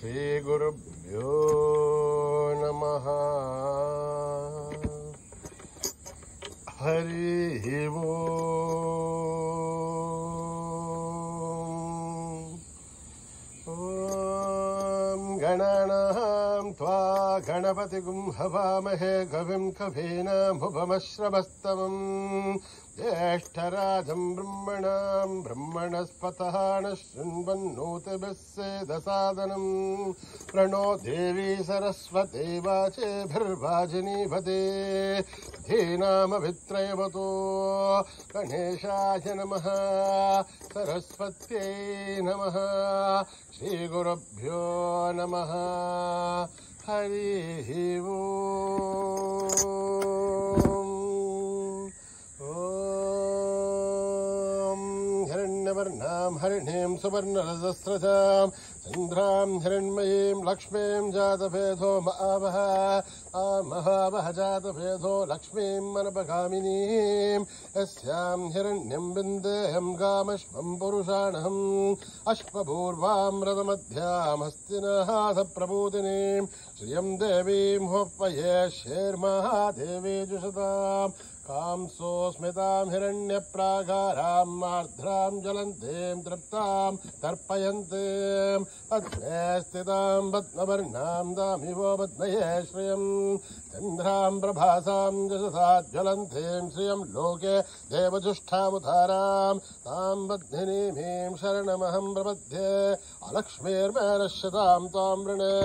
श्रीगुरुभ्यो नमः। हरि ओम गणानां त्वा गणपतिगुं हवामहे कविं कवीनामुपमश्रवस्तमम् ज्येष्ठराजं ब्रह्मणां ब्रह्मणस्पतः नः शृण्वन्नोतिभिः सेदसादनम् प्रणो देवी सरस्वती वाचेभिर्वाजिनीपते धीनामभित्रयवतो गणेशाय नमः सरस्वत्यै नमः श्रीगुरुभ्यो नमः। हरिः ओम हिरण्यवर्णां हरिणीं सुवर्णरजस्रजां चन्द्रां हिरण्मयीं लक्ष्मीं जातभेदो महावः महावः जातभेदो लक्ष्मीं मनपगामिनीं यस्यां हिरण्यं बिन्देहं गामश्वं पुरुषाणहम् अश्वपूर्वां रथमध्यां हस्तिनाथप्रबोधिनीं श्रियं देवीं होपये शेर्महादेवी जुषताम् कांसो स्मितां हिरण्यप्राकारां आर्द्रां ज्वलन्तीं तृप्तां तर्पयन्तीं पद्मे स्थितां पद्मवर्णां दामिवो पद्मये श्रियं चन्द्रां प्रभासां यशसा ज्वलन्तीं श्रियं लोके देवजुष्ठामुधारां तां पद्मिनीमीं शरणमहं प्रपद्ये अलक्ष्मीर्मनश्यतां त्वां वृणे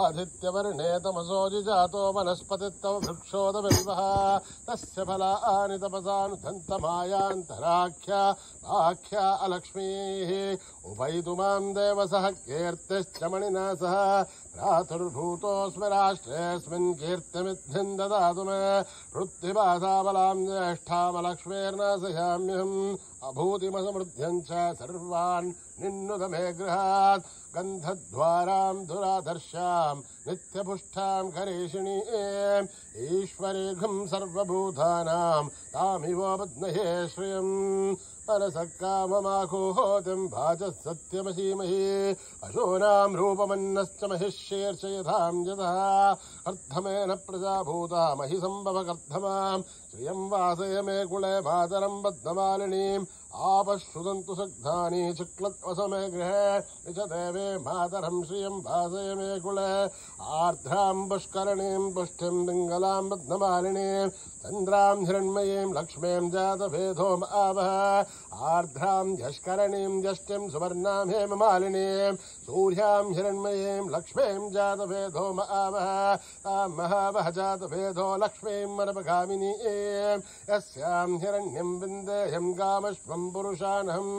आदित्यवर्णे तमसो जिजातो वनस्पतित्तव वृक्षोदविल्वः तस्य फलानि तपसानुधन्तमायान्तराख्या आख्या अलक्ष्मीः उपैतु मां देवसः कीर्तिश्च मणिना सह भ्रातुर्भूतोऽस्मि राष्ट्रेऽस्मिन् कीर्तिमिद्धिं ददातु मे वृत्तिभासाबलां ज्येष्ठामलक्ष्मीर्नाशयाम्यहम् अभूतिमसमृद्ध्यं च सर्वान् निन्नुत मे गृहात् गन्धद्वारां दुरादर्शां नित्यपुष्टां करेशिणीं ईश्वरीघं सर्वभूतानां तामिव पद्महे श्रियम् मनसः काममाकोहोतिं भाजः सत्यमसीमहि अशूनां रूपमन्नश्च महिष्येर्चयथां यतः कर्धमेन प्रजाभूता महि सम्भवकर्धमां श्रियं वासय मे कुले मातरं पद्ममालिनीम् आपश्रुदन्तु सग्धानि शुक्लत्वसमे गृहे विचदेवे मातरं श्रियं वासय मे कुले आर्द्रां पुष्करणीं पुष्टिं पिङ्गलां पद्ममालिनीं चन्द्रां हिरण्मयीं लक्ष्मीं जातभेदो आवह आर्द्रां यष्करणीं यष्टिं सुवर्णां हेममालिनीं सूर्यां हिरण्मयीं लक्ष्मीं जातभेदो आवह महावह जातभेदो लक्ष्मीं मनपगामिनीं यस्यां हिरण्यं विन्देयं गामश्वं पुरुषानहम्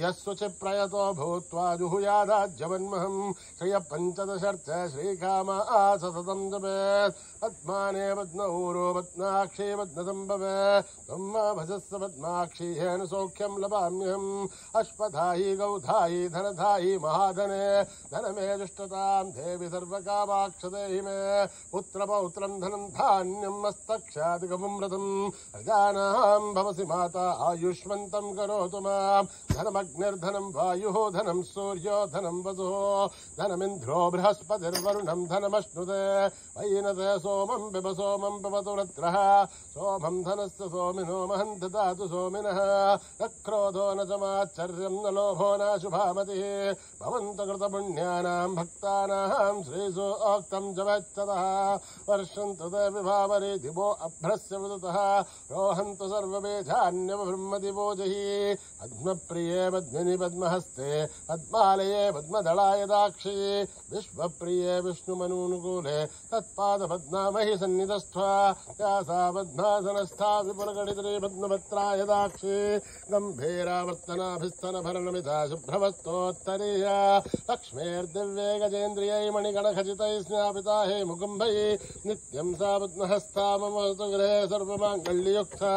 यस्वचिप्रयतो भूत्वा जुहुयादाज्यवन्महम् श्रियपञ्चदशर्च श्रीकामा सततं जपेत् पद्माने पद्मऊरो पद्माक्षी पद्मसम्भवे त्वं भजस्व पद्माक्षी येन सौख्यं लभाम्यहम् अश्वधायी गौधायी धनधायी महाधने धनमे जुष्टतां देवि सर्वकामाक्षदेहि मे पुत्रपौत्रं धनं धान्यं मस्तक्षादिगमुं रथं प्रजानां भवसि माता आयुष्मन्तं करोतु मां धनमग्निर्धनं वायुः धनं सूर्यो धनं वसुः धनमिन्द्रो बृहस्पतिर्वरुणं धनमश्नुते वैनते सोमं पिब सोमं पिबतु रत्रः सोमं धनस्य सोमिनो महं ददातु सोमिनः न क्रोधो न च माच्छर्यं न लोभो न शुभामतिः भवन्तु कृतपुण्यानां भक्तानां श्रीसोक्तं जपच्चतः वर्षन्तु ते विभावरे दिवो अभ्रस्य विदुतः रोहन्तु सर्ववेधान्यवब्रह्मदिवोजहि पद्मप्रिये पद्मिनि पद्महस्ते पद्मालये पद्मदलाय दाक्षी विश्वप्रिये विष्णुमनूनुकूले तत्पादपद्मामहि सन्निधस्त्वा या सा पद्मासनस्था विपुलगणितरे पद्मपत्राय दाक्षी गम्भीरावर्तनाभिस्तनभरणमिता शुभ्रवस्तोत्तरीया लक्ष्मीर्दिव्ये गजेन्द्रियै मणिगणखचितैः स्नापिता हे मुकुम्भैः नित्यं सा पद्महस्ता मम गृहे सर्वमाङ्गल्ययुक्ता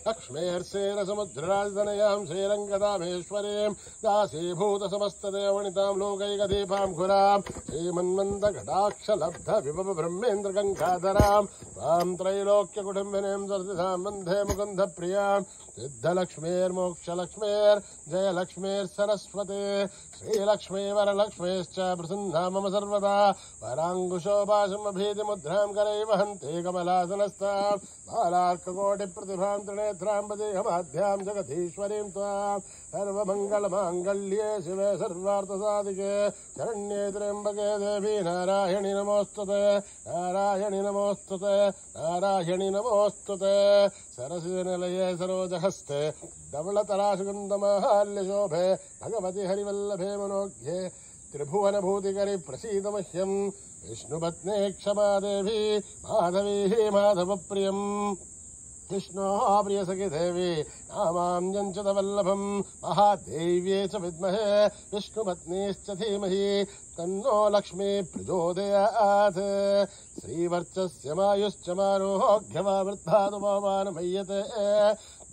लक्ष्मीर्षेरसमुद्रराजधनयां श्रीरङ्गदामेश्वरीं दासीभूतसमस्तदेवनितां लोकैकदीपां खुरां श्रीमन्मन्दकटाक्षलब्धविभव ब्रह्मेन्द्रगङ्गाधरां त्वां त्रैलोक्यकुटुम्बिनीं सर्दिधां वन्दे मुकुन्दप्रियां सिद्धलक्ष्मीर्मोक्षलक्ष्मीर्जयलक्ष्मीर्सरस्वती श्रीलक्ष्मी वरलक्ष्मीश्च प्रसन्ना मम सर्वदा वराङ्कुशोपाशमभीतिमुद्रां करैः वहन्ति कमलासनस्तां बालार्ककोटिप्रतिभां त्रिनेत्रां पदेहमाध्यां जगदीश्वरीं त्वां सर्वमङ्गलमाङ्गल्ये शिवे सर्वार्थसाधिके शरण्ये त्र्यम्बके देवी नारायणि नमोऽस्तुते नारायणि नमोऽस्तुते नारायणि नमोऽस्तुते सरसिजनिलये सरोजहस्ते धवलतराशुगन्धमाहाल्यशोभे भगवति हरिवल्लभे मनोज्ञे त्रिभुवनभूतिकरि प्रसीद मह्यं विष्णुपत्ने क्षमा देवी माधवी माधवप्रियम् विष्णोः प्रियसखि देवी नामां च वल्लभं महादेव्ये च विद्महे विष्णुपत्नीश्च धीमहि तन्नो लक्ष्मी प्रचोदयात् श्रीवर्चस्य मायुश्च मारोग्यमा वृद्धातु मानमय्यते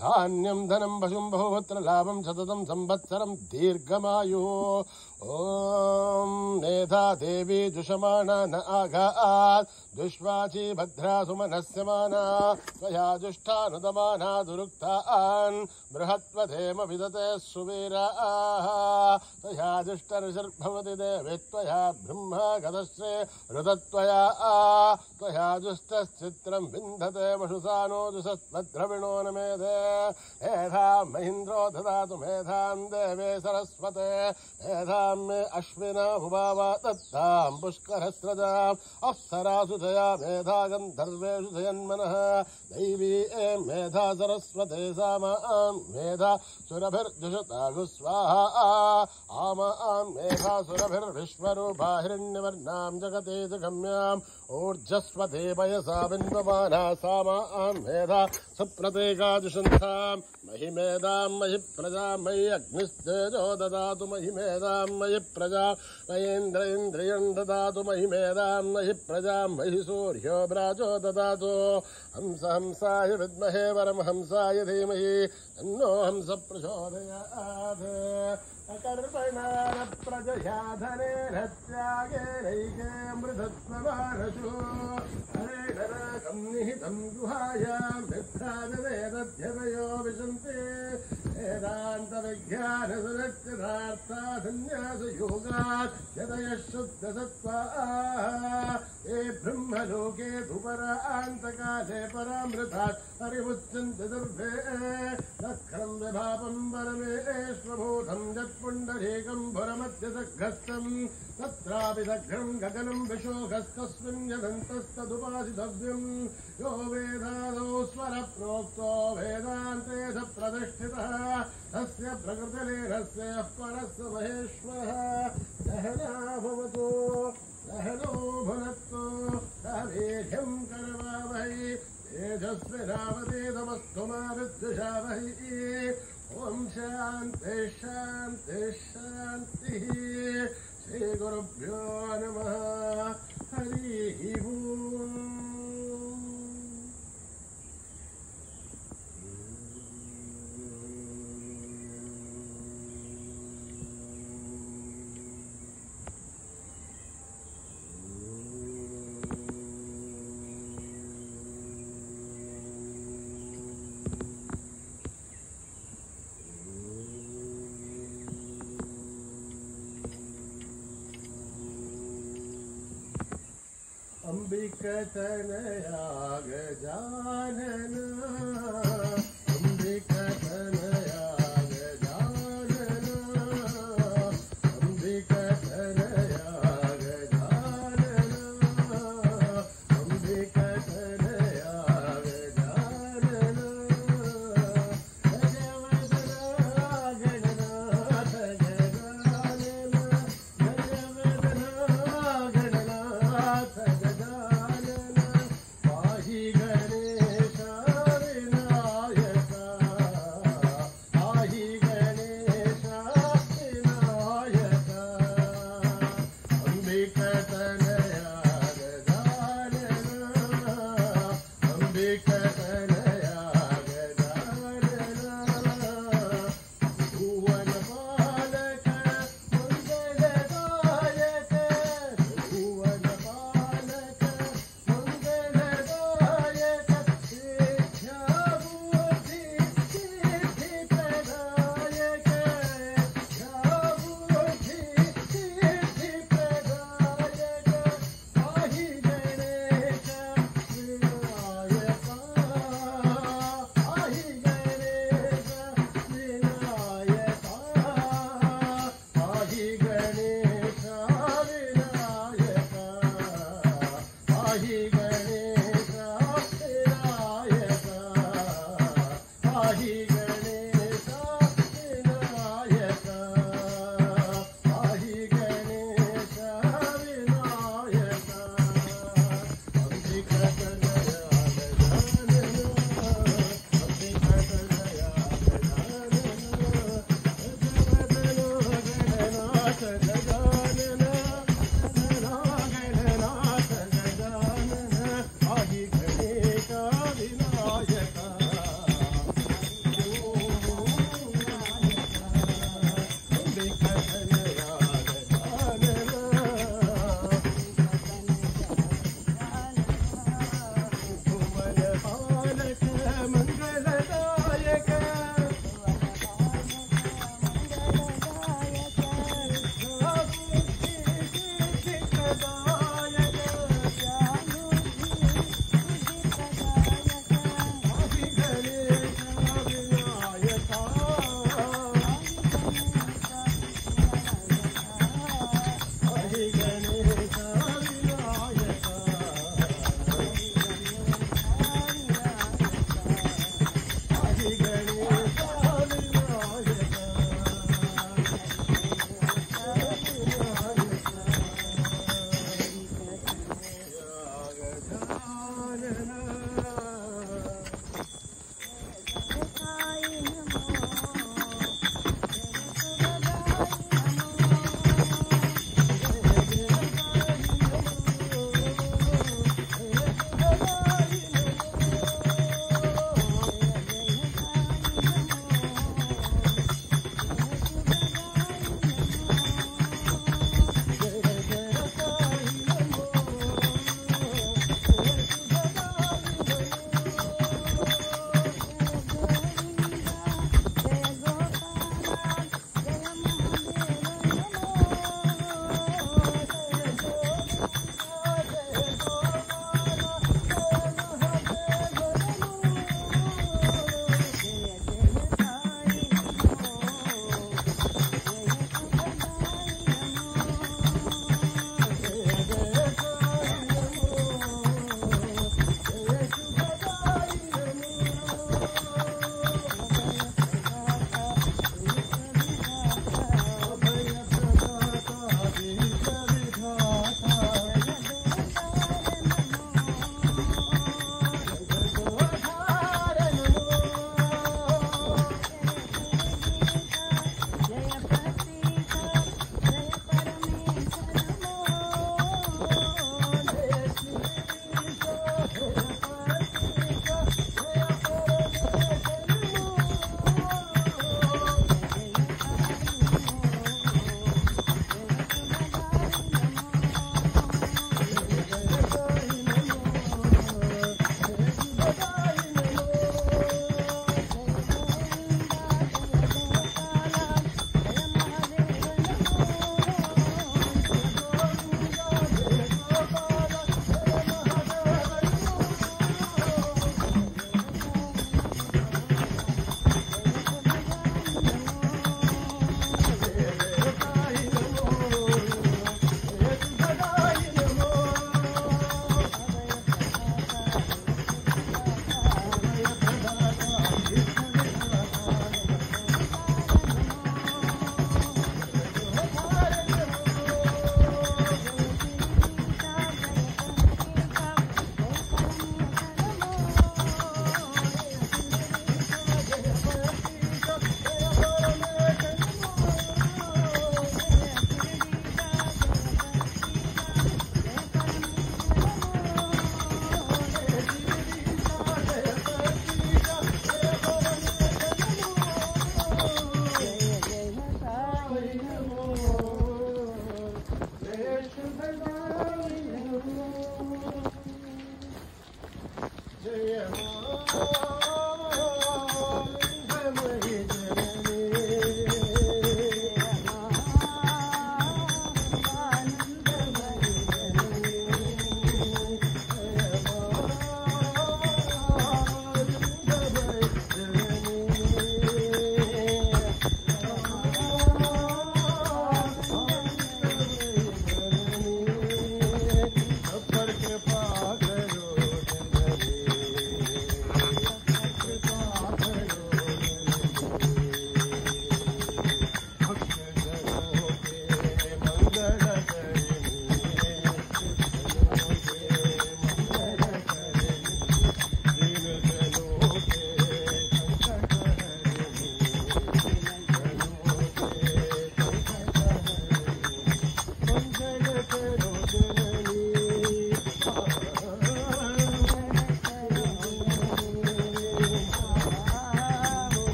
धान्यं धनं पशुं बहुपुत्र लाभं सततं संवत्सरं दीर्घमायुः ॐ मेधा देवी जुषमाणा न आघात् दुष्वाची भद्रा सुमनस्य माना त्वया जुष्टानुदमाना दुरुक्तान् बृहत्वधेम विदते सुवीराः त्वया जुष्टर्षिर्भवति देवे त्वया ब्रह्मा गतश्रे रुदत्वया त्वया जुष्टश्चित्रं विन्धते वशुसानो जुषस्वद्रविणो न मेधे मेधां महीन्द्रो ददातु मेधां देवे सरस्वते मेधां मे अश्विना भुवावा दत्तां पुष्करस्रजाम् अप्सरासु जया मेधा गन्धर्वेषु जयन्मनः दैवी मेधा सरस्वते सामां मेधा सुरभिर्जुषतागु स्वाहा आमां मेधा सुरभिर्विश्वरूपा हिरण्यवर्णां जगते च गम्याम् ऊर्जस्वते पयसा बिन्वमाना सामां मेधा सुप्रतीकाजुषन्तां महि मेधां महि प्रजा मयि अग्निस्तेजो ददातु महि मेधां मयि प्रजा मयेन्द्र इन्द्रियं ददातु महि मेधां महि प्रजा महि सूर्यो व्राजो ददातु हंस हंसाय विद्महे वरमहंसाय धीमहि तन्नो हंस प्रचोदयात् अकर्मणा प्रजया धनेन त्यागेनैके मृधत्वमानशो हरेण रागं निहितं गुहायां मिथ्याजनेदध्यतयो विशन्ति वेदान्तविज्ञानसुरक्षितार्थासन्न्यासयोगात् यतयः शुद्धसत्त्वाः ये ब्रह्मलोके धुपरान्तकाले परामृतात् हरिमुच्यन्ते सर्वे लक्षणं विभापं परमेश्वभूतं यत्पुण्डरीकं पुरमध्यसघस्थं तत्रापि दग्धं गगनं विशोकस्तस्मिन् यदन्तस्तदुपासितव्यं यो वेदादौ स्वरप्रोक्तो वेदान्ते स प्रतिष्ठितः तस्य प्रकृतिलीनस्य परस्य महेश्वरः सहना भवतु सहनो भुनक्तु सवीर्यं करवावहै तेजस्विनावतीतमस्तु मा विद्विषावहै ॐ शान्ति शान्ति शान्तिः श्रीगुरुभ्यो नमः हरिः ओम् अंबिकतनया गजानना अंबिकतनया गजानना अंबिकतनया गजानना अंबिकतनया गजानना गजवदना गणनाथ गजानना पाहि गणेश विनायक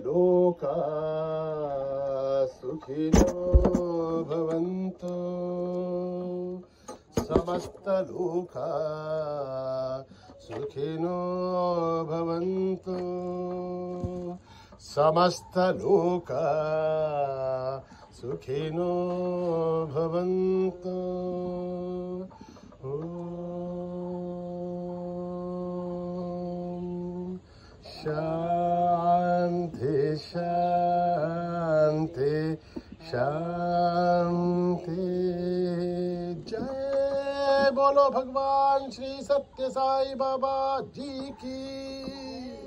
लोका सुखिनो भवन्तु समस्त लोका सुखिनो भवन्तु समस्त लोका सुखिनो भवन्तु शांति शांति शांति। जय बोलो भगवान श्री सत्य साई बाबा जी की।